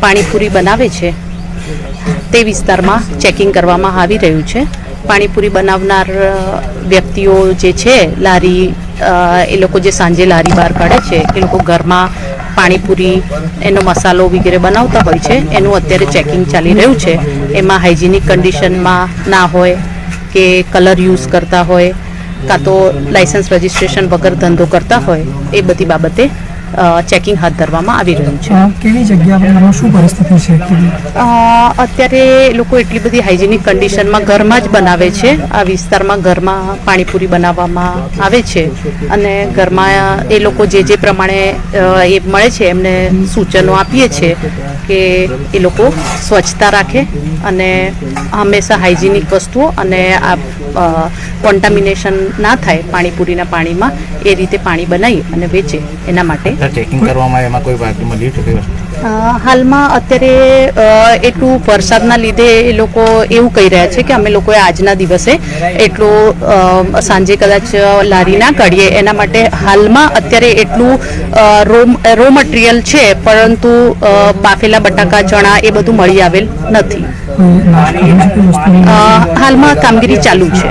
પાણીપુરી બનાવે છે તે વિસ્તારમાં ચેકિંગ કરવામાં આવી રહ્યું છે. પાણીપુરી બનાવનાર વ્યક્તિઓ જે છે લારી, એ લોકો જે સાંજે લારી બહાર કાઢે છે એ લોકો ઘરમાં પાણીપુરી એનો મસાલો વગેરે બનાવતા હોય છે. એનું અત્યારે ચેકિંગ ચાલી રહ્યું છે. એમાં હાઇજેનિક કન્ડિશનમાં ના હોય કે કલર યુઝ કરતા હોય કાં તો લાઇસન્સ રજિસ્ટ્રેશન વગર ધંધો કરતા હોય, એ બધી બાબતે ચેકિંગ હાથ ધરવામાં આવી રહ્યું છે. કેવી જગ્યા પર શું પરિસ્થિતિ છે? અત્યારે લોકો એટલી બધી હાઇજેનિક કન્ડિશનમાં ઘરમાં જ બનાવે છે. આ વિસ્તારમાં ઘરમાં પાણીપુરી બનાવવામાં આવે છે અને ઘરમાં એ લોકો જે પ્રમાણે એ મળે છે એમને સૂચનો આપીએ છીએ કે એ લોકો સ્વચ્છતા રાખે અને હંમેશા હાઇજેનિક વસ્તુઓ અને આ કોન્ટામિનેશન ના થાય પાણીપુરીના પાણીમાં, એ રીતે પાણી બનાવી અને વેચે એના માટે ચેકિંગ કરવામાં એમાં કોઈ વાત મળી શકે? હાલમાં અત્યારે એટલું વરસાદના લીધે એ લોકો એવું કહી રહ્યા છે કે અમે લોકોએ આજના દિવસે એટલું સાંજે કદાચ લારી ના કાઢીએ, એના માટે હાલમાં અત્યારે એટલું રો મટીરિયલ છે, પરંતુ બાફેલા બટાકા, ચણા એ બધું મળી આવેલ નથી. હાલમાં કામગીરી ચાલુ છે.